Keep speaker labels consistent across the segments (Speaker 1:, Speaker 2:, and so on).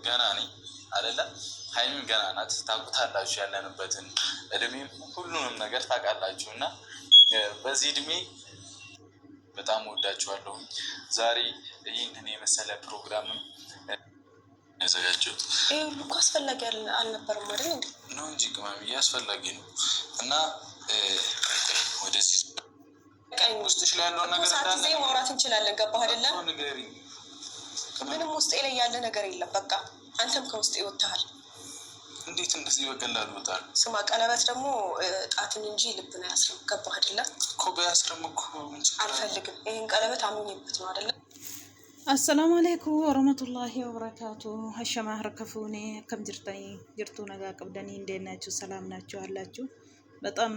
Speaker 1: ገና ነኝ አይደለም። ሀይሚም ገና ናት። ታውቁታላችሁ ያለንበትን እድሜም ሁሉንም ነገር ታውቃላችሁ። እና በዚህ እድሜ በጣም ወዳችኋለሁ። ዛሬ ይህንን የመሰለ ፕሮግራምም ያዘጋጀሁት
Speaker 2: እኮ አስፈላጊ አልነበረም አይደል እንዴ?
Speaker 1: ነው እንጂ ቅመምዬ አስፈላጊ ነው። እና ወደዚህ ውስጥሽ ላይ ያለውን ነገር
Speaker 2: ጊዜ ማውራት እንችላለን። ገባህ አይደለም? ምንም ውስጤ ላይ ያለ ነገር የለም። በቃ አንተም ከውስጤ ወጥተሃል።
Speaker 1: እንዴት እንደዚህ በቀላሉ ወጣል?
Speaker 2: ስማ፣ ቀለበት ደግሞ ጣትን እንጂ ልብን አያስርም። ገባህ አይደለም?
Speaker 1: እኮ በያስርም እኮ
Speaker 2: አልፈልግም። ይህን ቀለበት አምኜበት ነው አይደለም?
Speaker 3: السلام عليكم ورحمة الله وبركاته. هشام هركفوني كم جرتو نجا قبدني نديناتشو سلام ناتشو هلاتشو በጣም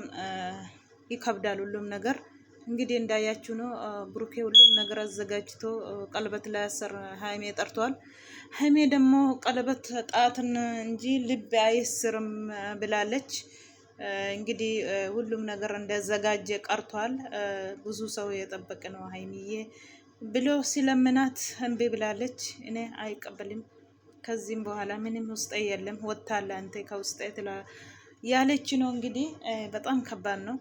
Speaker 3: ይከብዳል ሁሉም ነገር። እንግዲህ እንዳያችሁ ነው ብሩኬ ሁሉም ነገር አዘጋጅቶ ቀለበት ላይ ያሰር ሃይሜ ጠርቷል። ሃይሜ ደግሞ ቀለበት ጣትን እንጂ ልብ አይስርም ብላለች። እንግዲህ ሁሉም ነገር እንደዘጋጀ ቀርቷል። ብዙ ሰው የጠበቀ ነው ሃይሚዬ ብሎ ሲለምናት እምቢ ብላለች። እኔ አይቀበልም ከዚህም በኋላ ምንም ውስጤ የለም ወጣላ አንተ ከውስጤ ትላ ያለች ነው። እንግዲህ በጣም ከባድ ነው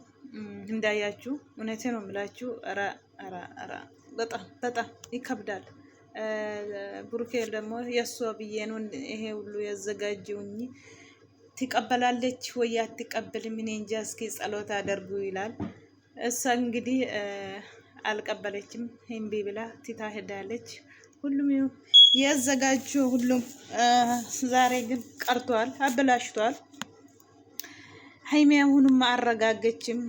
Speaker 3: እንዳያችሁ። እውነቴ ነው የምላችሁ። ኧረ በጣም ይከብዳል። ብሩኬ ደግሞ የሷ ብዬ ነው ይሄ ሁሉ ያዘጋጀውኝ። ትቀበላለች ወይ አትቀበልም? እኔ እንጃ። እስኪ ጸሎት አደርጉ ይላል። እሷ እንግዲህ አልቀበለችም። እምቢ ብላ ትታ ሄዳለች። ሁሉም ያዘጋጀው ሁሉም ዛሬ ግን ቀርቷል፣ አበላሽቷል። ሃይሜ አሁንም አረጋገችም።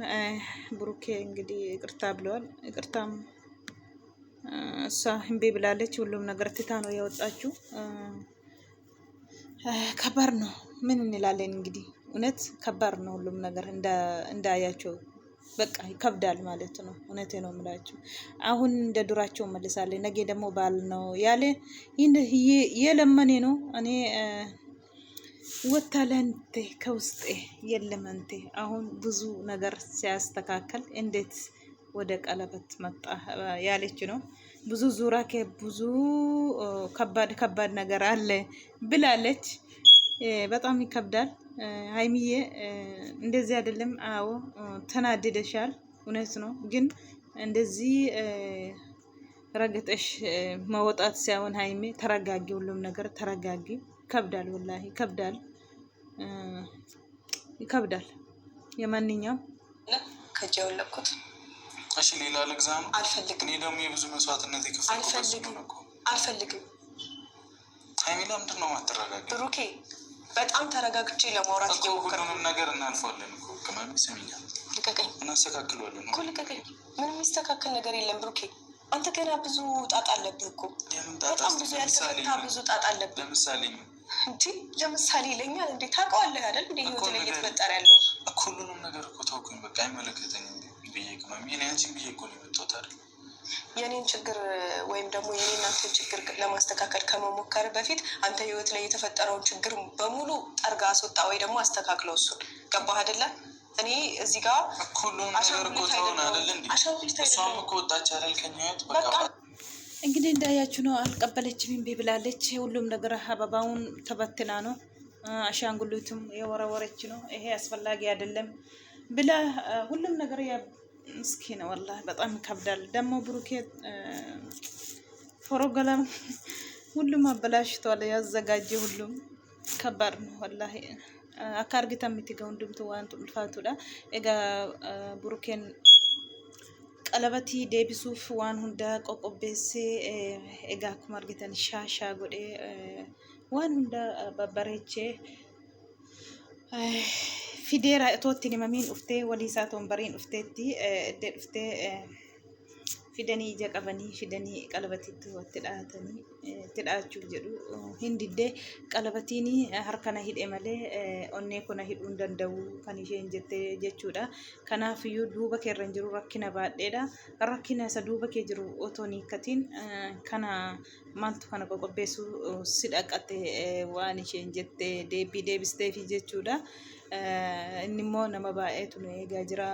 Speaker 3: ብሩኬ እንግዲህ ይቅርታ ብለዋል። ይቅርታም እሷ እምቢ ብላለች። ሁሉም ነገር ትታ ነው ያወጣችው። ከባድ ነው። ምን እንላለን እንግዲህ። እውነት ከባድ ነው ሁሉም ነገር እንዳያቸው በቃ ይከብዳል ማለት ነው። እውነቴ ነው የምላችሁ። አሁን እንደ ዱራቸው መልሳለች። ነገ ደግሞ ባል ነው ያለ የለመኔ ነው። እኔ ወታለንቴ ከውስጤ የለመንቴ አሁን ብዙ ነገር ሲያስተካከል እንዴት ወደ ቀለበት መጣ ያለች ነው። ብዙ ዙራ ብዙ ከባድ ነገር አለ ብላለች። በጣም ይከብዳል። ሃይሚዬ እንደዚህ አይደለም። አዎ ተናደደሻል፣ እውነት ነው። ግን እንደዚህ ረገጠሽ መውጣት ሳይሆን ሃይሜ ተረጋጊ፣ ሁሉም ነገር ተረጋጊ። ይከብዳል፣ ወላሂ ይከብዳል፣ ይከብዳል። የማንኛውም
Speaker 2: ከጀው ለኩት።
Speaker 1: እሺ ሌላ ለግዛም
Speaker 2: አልፈልግም።
Speaker 1: እኔ ደግሞ የብዙ መስዋዕትነት የከፈልኩት
Speaker 2: አልፈልግም።
Speaker 1: ሃይሜ ለምንድን ነው የማትረጋጊው?
Speaker 2: ብሩኬ በጣም ተረጋግቼ ለማውራት
Speaker 1: እየሞከርኩ ሁሉንም ነገር እናልፈዋለን እኮ ቅመም ይሰሚኛል።
Speaker 2: ልቀቀኝ።
Speaker 1: እናስተካክለዋለን እኮ
Speaker 2: ልቀቀኝ። ምንም የሚስተካከል ነገር የለም ብሩኬ። አንተ ገና ብዙ ጣጣ አለብህ እኮ። በጣም ብዙ ያልተፈታ ብዙ ጣጣ አለብህ። ለምሳሌ ይለኛል እንዴ? ታውቀዋለህ አይደል? እንደ ህይወት ላይ እየተፈጠረ ያለው
Speaker 1: እኮ ሁሉንም ነገር እኮ ተውኩኝ። በቃ አይመለከተኝም ብዬ ቅመም የኔ አንቺን ብዬ እኮ ነው የመጣሁት አይደል?
Speaker 2: የኔን ችግር ወይም ደግሞ የኔን አንተን ችግር ለማስተካከል ከመሞከር በፊት አንተ ህይወት ላይ የተፈጠረውን ችግር በሙሉ ጠርጋ አስወጣ ወይ ደግሞ አስተካክለው። እሱን ገባህ አይደለ? እኔ እዚህ ጋር
Speaker 1: ሁሉንም ነገር እኮ ተውን አይደል እንዴ? እሷም እኮ ወጣች አይደል ከኛ ህይወት። በቃ
Speaker 3: እንግዲህ እንዳያችሁ ነው። አልቀበለችም፣ እምቢ ብላለች። ሁሉም ነገር አበባውን ተበትና ነው። አሻንጉሊቱም የወረወረች ነው። ይሄ አስፈላጊ አይደለም ብላ ሁሉም ነገር ምስኪን ወላሂ በጣም ይከብዳል። ደግሞ ብሩኬ ፕሮግራም ሁሉም አበላሽቷል። ያዘጋጀ ሁሉም ከባድ ነው ወላሂ። አካርግታ የምትገው እንድምቱ ዋንቱ ልፋቱዳ ኤጋ ብሩኬን ቀለበቲ ዴቢሱፍ ዋን ሁንዳ ቆቆቤሴ ኤጋ akkuma argitan ሻሻ ጎዴ ዋን ሁንዳ በበሬቼ fideera itootti himamiin dhuftee walii isaa toonbariin dhufteetti iddee dhuftee fidanii ija qabanii fidanii qalabatiitti itti dhahatanii itti dhahachuuf jedhu hin diddee qalabatiin harkana hidhe malee onnee kuna hidhuu hin danda'u kan isheen jette jechuudha. Kanaafiyyuu duuba kee irra hin jiru rakkina baadheedha. Rakkina isa duuba kee jiru otoo hin hiikkatiin kana maaltu kana qoqobbeessu si dhaqatte waan isheen jette deebisteefi jechuudha. Inni immoo nama baay'eetu nu eegaa jira.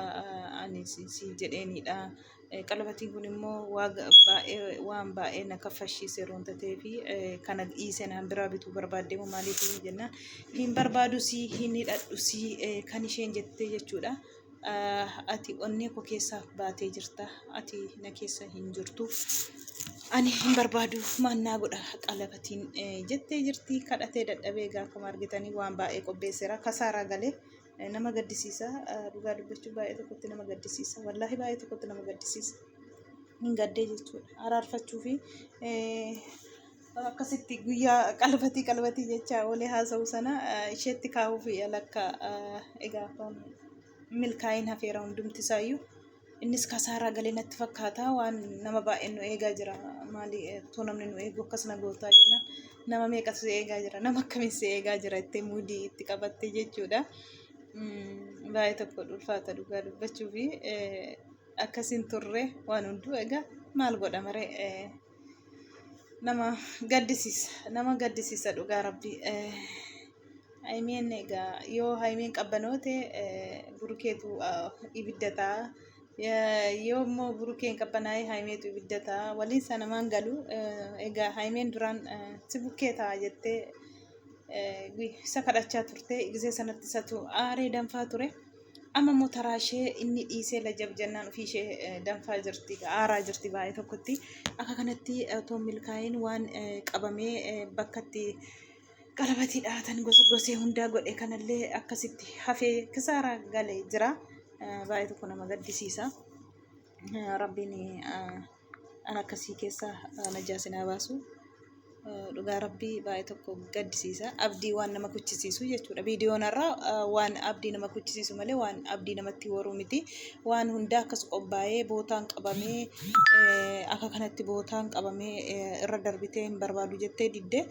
Speaker 3: Ani si jedheenidha. Qalbatiin kun immoo waan baay'ee na kaffashiise roon ta'ee fi kana dhiise naan biraa bituu barbaadde moo maaliif jennaan hin barbaadu si hin hidhadhu si kan isheen jettee jechuudha. Ati onnee koo keessaa baatee jirta ati na keessa hin jirtu ani hin barbaadu maannaa godha qalbatiin jettee jirti. Kadhatee dadhabee gaafa argitanii waan baay'ee qopheesseera kasaaraa galee. Nama gaddisiisa dhugaa dubbachuu baay'ee tokkotti nama gaddisiisa wallaahi baay'ee tokkotti nama gaddisiisa hin gaddee jechuudha araarfachuu fi akkasitti guyyaa qalbatii jecha olee haasa'u sana isheetti kaa'uu fi alakka egaa milkaa'in hafeera hundumti isaayyuu innis kasaaraa galee natti fakkaata waan nama baay'ee nu eegaa jira maali too namni nu eegu akkas na gootaa jenna nama meeqatu si eegaa jira nama akkamiin si eegaa jira itti muudii itti qabatte jechuudha. Baay'ee tokko ulfaata dhugaa dubbachuu fi akkasiin turre waan hunduu egaa maal godha maree nama gaddisiisa dhugaa rabbi. Haimeen egaa yoo haimeen qabbanoote burukeetu ibidda ta'a yoo immoo burukeen qabbanaa'ee haimeetu ibidda ta'a waliin sanamaan galu egaa haimeen duraan si bukkee ta'a jettee isa kadhachaa turte gisee sanatti isatu aaree danfaa ture amma immoo taraashee inni dhiisee lajab jennaan ofii ishee danfaa jirti aaraa jirti baay'ee tokkotti akka kanatti otoo milkaa'in waan qabamee bakkatti qalbatii dhaatan gosee hundaa godhe kanallee akkasitti hafee kisaaraa galee jira baay'ee tokko nama gaddisiisa rabbiin an akkasii keessa najaasinaa baasu. Dhugaa rabbii baay'ee tokko gaddisiisa abdii waan nama kuchisiisu jechuudha. Viidiyoon irraa waan abdii nama kuchisiisu malee waan abdii namatti horuu miti waan hundaa akkas qophaa'ee bootaan qabamee akka kanatti bootaan qabamee irra darbitee hin barbaadu jettee diddee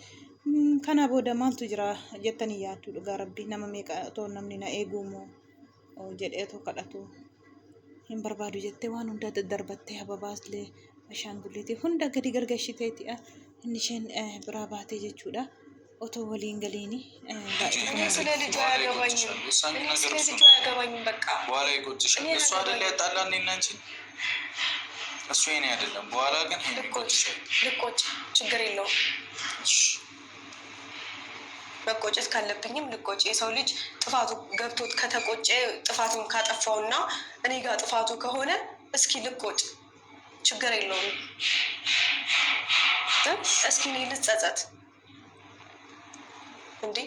Speaker 3: kana booda maaltu jira jettanii yaaddu. Dhugaa rabbii nama meeqa otoo namni na eeguumoo jedhee otoo kadhatu hin barbaadu jettee waan hundaa daddarbattee hababaaslee ashaangulliitii hunda gadi gargashiteeti inni isheen biraa baatee jechuudha. Otoo waliin galiini
Speaker 2: ስለ ልጇ አያገባኝም ስለ ልጇ አያገባኝም በቃ
Speaker 1: በኋላ ይቆጭሻል እሱ አይደል ያጣላን እኔና አንቺ እሱ የኔ አይደለም በኋላ ግን ይቆጭሻል
Speaker 2: ልቆጭ ችግር የለውም መቆጨት ካለብኝም ልቆጭ የሰው ልጅ ጥፋቱ ገብቶት ከተቆጨ ጥፋቱን ካጠፋውና እኔ ጋር ጥፋቱ ከሆነ እስኪ ልቆጭ ችግር የለውም እስኪ እኔ ልጸጸት እንዴ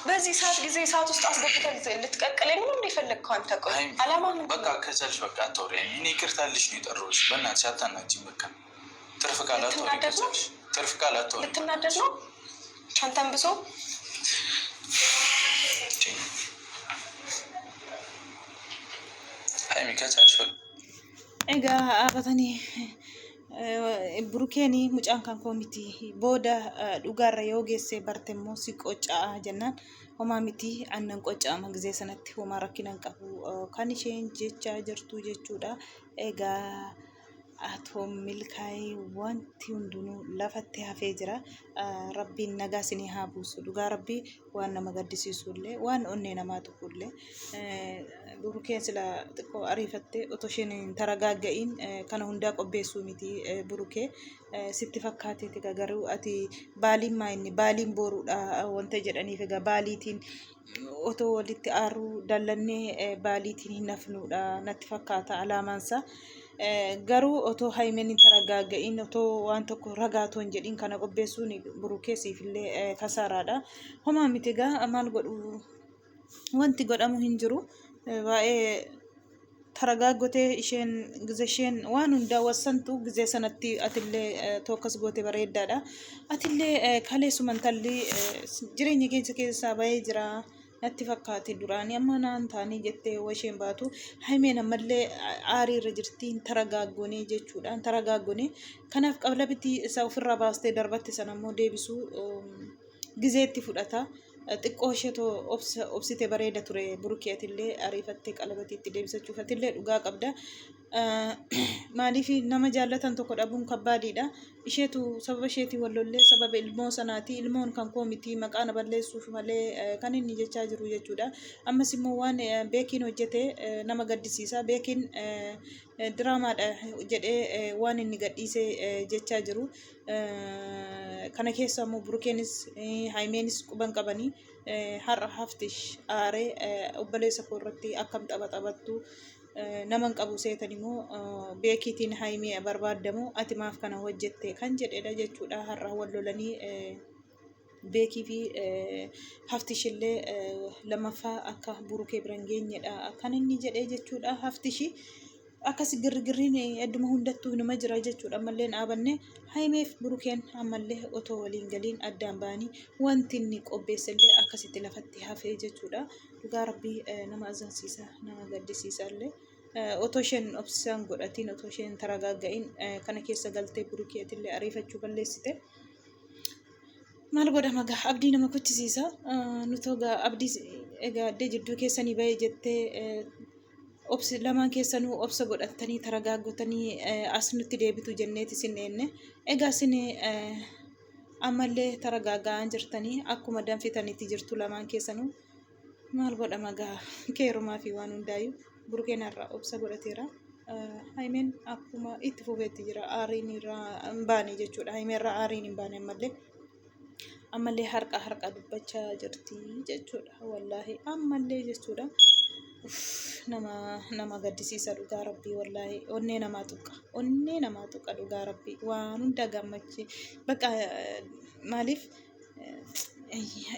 Speaker 2: በዚህ ሰዓት ጊዜ ሰዓት ውስጥ አስገብተህ ልትቀቅለኝ ነው እንዴ ፈለግከው አንተ ቆይ አላማ ምን
Speaker 1: በቃ ከቻልሽ በቃ አትወሪኝ እኔ ይቅርታልሽ ነው የጠራሁሽ በእናትሽ አታናጂኝ በቃ ትርፍ ቃላት አትወሪ ከቻልሽ ትርፍ ቃላት አትወሪ
Speaker 2: ልትናደድ ነው አንተም ብሶ
Speaker 1: ሃይሚ ከቻልሽ
Speaker 3: ኤጋ አባታኒ burukeeni mucaan kan koo miti booda dhugaarra yoo geesse barte immoo si qoccaa jennaan homaa miti annan qocca'ama gisee sanatti homaa rakkinan qabu kan isheen jechaa jirtu jechuudha. Egaa atoo milkaa'ee wanti hundinuu lafatti hafee jira rabbiin nagaa isinii haa buusu dhugaa rabbii waan nama gaddisiisullee waan onnee namaa tuqullee burukeen sila xiqqoo ariifattee otoo isheen hin taragaagga'iin kana hundaa qopheessuu miti burukee sitti fakkaateeti garuu ati baaliin maayinni baaliin boruudha wanta jedhaniif egaa baaliitiin otoo walitti aaruu dallannee baaliitiin hin hafnuudha natti fakkaata alaamaansa. Garuu otoo haimeen hin taragaagga'iin otoo waan tokko ragaatoo hin jedhiin kana qopheessuun burukee siifillee kasaaraadha. Homaa miti egaa maal godhu wanti godhamu hin jiru baay'ee taragaaggotee isheen gisee isheen waan hundaa wassantu gisee sanatti atillee tokkas goote bareeddaadha. Atillee kaleessuman talli jireenya keessaa bahee jira. Natti fakkaate duraanii amma naan taanii jettee yoo isheen baatu haimeen ammallee aarii irra jirti taragaaggonee jechuudha taragaaggonee kanaaf qalbitii isaa ofirraa baastee darbatte sana immoo deebisuu gizeetti fudhata xiqqoo isheetoo obsite bareeda ture burukeetillee ariifattee qalbatiitti deebisachuuf atillee dhugaa qabda maaliif nama jaallatan tokko dhabuun kabbaadiidha. Isheetu sababa isheetii wallollee sababa ilmoo sanaati. Ilmoon kan koo miti maqaa na balleessuuf malee kan inni jechaa jiru jechuudha. Ammas immoo waan beekiin hojjete nama gaddisiisa. Beekiin diraamaadha jedhee waan inni gadhiisee jechaa jiru. Kana keessa immoo Burukeenis Haayimeenis quban qabanii har'a haftish aaree obboleessa koo irratti akkam taphattu naman qabu seetan immoo beekiitiin Haayimee barbaadamu ati maaf kana hojjette kan jedhedha jechuudha. Har'a wal lolanii beekii fi haftishillee lammaffaa akka Burukee biran geenyedha kan inni jedhee jechuudha. Haftishi akkas girgirriin adduma hundattuu nama jira jechuudha. Ammallee dhaabanne Haayimeef Burukeen ammallee otoo waliin galiin addaan ba'anii wanti inni qopheessellee akkasitti lafatti hafee jechuudha. Dhugaa rabbii nama azansiisa nama gaddisiisa illee. Otoo isheen obsaan godhatiin otoo isheen taragaagga'iin kana keessa galtee Burukeetillee ariifachuu balleessite. Maal godhama gaa abdii nama kuchisiisa. Nutoo gaa abdii egaa addee jidduu keessanii bahee jettee obsi lamaan keessanuu obsa godhatanii taragaaggotanii as nutti deebitu jenneeti isin eenne. Egaa isin ammallee taragaaggaan jirtanii akkuma danfitanitti jirtu lamaan keessanuu. Maal godhama gaa keerumaa fi waan hundaayyuu Burukeen har'a obsa godhateera. Haayimeen akkuma itti fufeetti jira. Aariin irraa hin baane jechuudha. Haayimeen irraa aariin hin baane ammallee harqa dubbachaa jirti jechuudha. Wallaahi ammallee jechuudha. Nama gaddisiisa dhugaa rabbii wallaahi. Onnee namaa tuqa dhugaa rabbii. Waan hunda gammachi. Bakka maaliif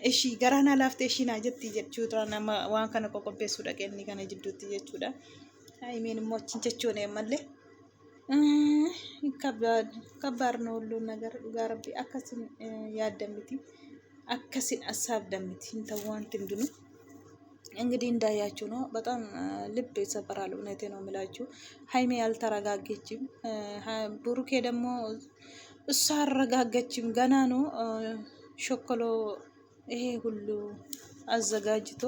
Speaker 3: ishii garaana laaftee ishii naa jetti jechuudha. Nama waan kana qopheessuudha kenni kana jidduutti jechuudha. Haayimeen immoo achiin jechuun ammallee kabbaar ነው ሁሉን ነገር dhugaa rabbii akkasin yaadamiti akkasin asaabdamiti እንተዋንት እንድኑ እንግዲህ እንዳያችሁ ነው። በጣም ልብ ይሰበራል። እውነቴ ነው የምላችሁ። ሀይሜ ያልተረጋገችም ብሩኬ ደግሞ እሷ አረጋገችም ገና ነው ሾኮሎ ይሄ ሁሉ አዘጋጅቶ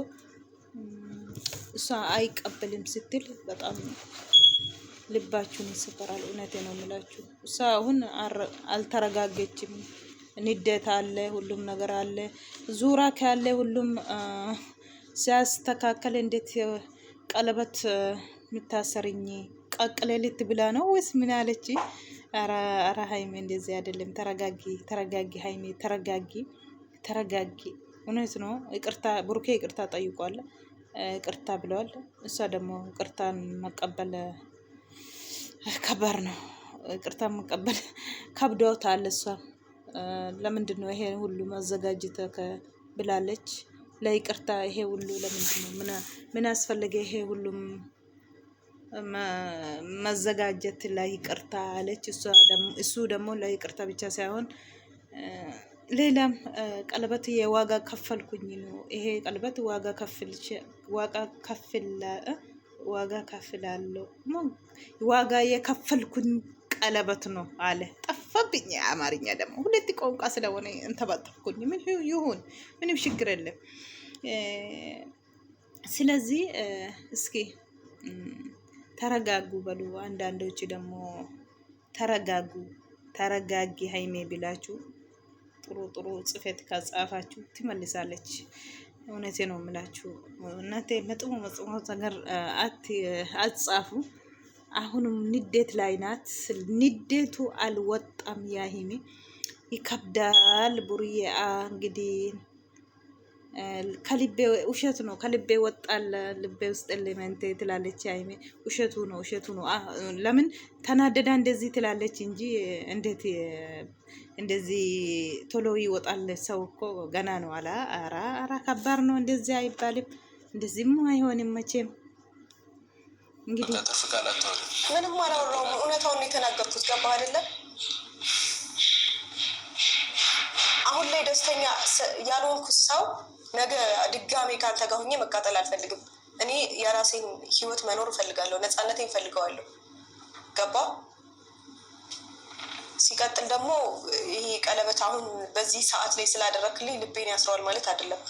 Speaker 3: እሷ አይቀበልም ስትል በጣም ልባችሁን ይሰበራል። እውነቴ ነው የምላችሁ። እሷ አሁን አልተረጋገችም። ንዴት አለ፣ ሁሉም ነገር አለ። ዙራ ካለ ሁሉም ሲያስተካከል እንዴት ቀለበት የምታሰርኝ ቀቅለልት ብላ ነው ወይስ ምን አለች? ኧረ ሀይሜ እንደዚህ አይደለም። ተረጋጊ ሀይሜ ተረጋጊ። እውነት ነው። ይቅርታ ብሩኬ ይቅርታ ጠይቋል። ይቅርታ ብለዋል። እሷ ደግሞ ይቅርታን መቀበል ከባድ ነው። ይቅርታ መቀበል ከብዶታል። እሷ ለምንድን ነው ይሄ ሁሉ ማዘጋጀት ብላለች? ለይቅርታ ይሄ ሁሉ ለምንድን ነው ምን አስፈለገ? ይሄ ሁሉም መዘጋጀት ለይቅርታ አለች። እሱ ደግሞ ለይቅርታ ብቻ ሳይሆን ሌላም ቀለበት የዋጋ ከፈልኩኝ ነው። ይሄ ቀለበት ዋጋ ከፍላለሁ ዋጋ የከፈልኩኝ ቀለበት ነው አለ። ጠፋብኝ አማርኛ ደግሞ ሁለት ቋንቋ ስለሆነ እንተባጠፍኩኝ። ምን ይሁን ምንም ችግር የለም። ስለዚህ እስኪ ተረጋጉ በሉ። አንዳንዶች ደግሞ ተረጋጊ ሀይሜ ብላችሁ ጥሩ ጽፌት ካጻፋችሁ ትመልሳለች። እውነቴ ነው የምላችሁ። እናንተ መጥሞ ነገር አትጻፉ። አሁንም ንዴት ላይ ናት። ንዴቱ አልወጣም። ያሂሜ ይከብዳል። ቡርዬ እንግዲህ ከልቤ ውሸት ነው ከልቤ ወጣል ልቤ ውስጥ ኤሌመንት ትላለች ሃይሜ። ውሸቱ ነው። ለምን ተናደዳ እንደዚህ ትላለች እንጂ እንዴት እንደዚህ ቶሎ ይወጣል? ሰው እኮ ገና ነው አላ። አራ ከባድ ነው። እንደዚህ አይባልም። እንደዚህም አይሆንም መቼም። እንግዲህ
Speaker 2: ምንም አላወራሁም። እውነታውን የተናገርኩት ገባህ አይደለም? አሁን ላይ ደስተኛ ያልሆንኩት ሰው ነገ ድጋሜ ካንተ ጋር ሆኜ መቃጠል አልፈልግም። እኔ የራሴን ህይወት መኖር እፈልጋለሁ። ነፃነቴን እፈልገዋለሁ። ገባ? ሲቀጥል ደግሞ ይሄ ቀለበት አሁን በዚህ ሰዓት ላይ ስላደረክልኝ ልቤን ያስረዋል ማለት አይደለም።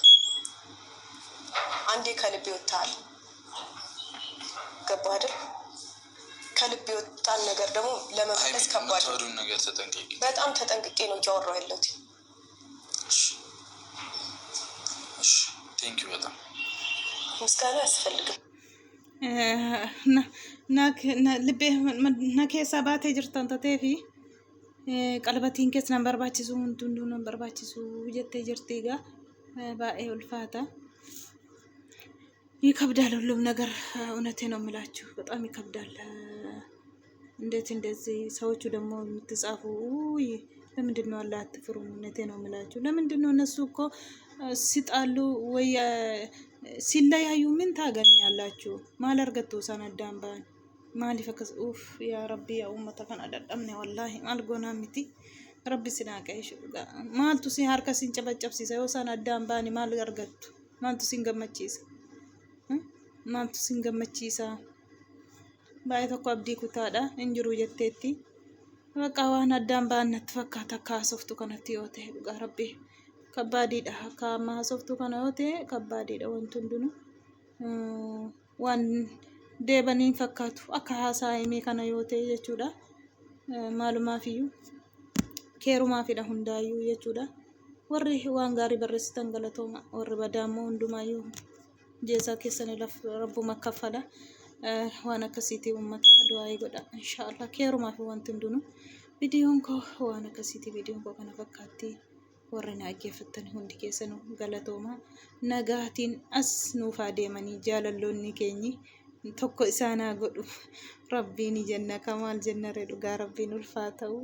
Speaker 2: አንዴ ከልቤ ወጥተሃል። ገባ አይደል? ከልብ የወጣን ነገር ደግሞ ለመመለስ ከባድ ነው።
Speaker 1: ነገር ተጠንቅቂ።
Speaker 2: በጣም ተጠንቅቄ ነው እያወራሁ ያለሁት።
Speaker 1: እሺ ቴንኪው። በጣም
Speaker 2: ምስጋና አያስፈልግም።
Speaker 3: ልቤ ነኬሳ ባቴ ጅርተን ተቴፊ ቀለበቲን ኬስ ነን በርባችሱ ሁንዱንዱ ነን በርባችሱ ጀቴ ጅርቴ ጋ ባኤ ኡልፋታ ይከብዳል። ሁሉም ነገር እውነቴ ነው የምላችሁ፣ በጣም ይከብዳል። እንዴት እንደዚህ ሰዎቹ ደግሞ የምትጻፉ ለምንድን ነው አላህ አትፍሩም? እውነቴ ነው የምላችሁ። ለምንድን ነው እነሱ እኮ ሲጣሉ ወይ ሲለያዩ ምን ታገኛላችሁ? ማለርገቱ ሰነዳንባን ማሊ ፈከስ ኡፍ ያ ረቢ ያ ኡመተ ከን አደደምኔ ወላሂ ማልጎና ሚቲ ረቢ ሲናቀይሽ ማልቱ ሲ ሀርከ ሲንጨበጨብሲሰ yoo ሰነዳንባን ማል አርገቱ ማልቱ ሲንገመቺሳ baay'ee tokko abdii kutaadha hin jiru jetteetti bakka waan addaan baannatti fakkaata akka haasoftu kanatti yoo ta'e dhugaa rabbii kabbaadiidha. Akka amma haasoftu kana yoo ta'e kabbaadiidha. Wanti hundinuu waan deebaniin fakkaatu akka haasaa himee kana yoo ta'e jechuudha. Maalumaafiyyuu keerumaafidha hundaayyuu jechuudha. Warri waan gaarii barreessitan galatooma, warri badaammoo hundumaayyuu jeesaa keessanii rabbuma kaffala. وانا كسيتي أمتا دعائي قدا إن شاء الله كيرو ما في وانتم دونو فيديونكو وانا كسيتي فيديونكو كنا فكاتي ورنا أجي فتني هندي كيسنو قالتوما نجاتين أسنو فاديماني جاللوني كيني توكو إسانا قدو ربيني جنة كمال جنة ردو ربي نلفاتو.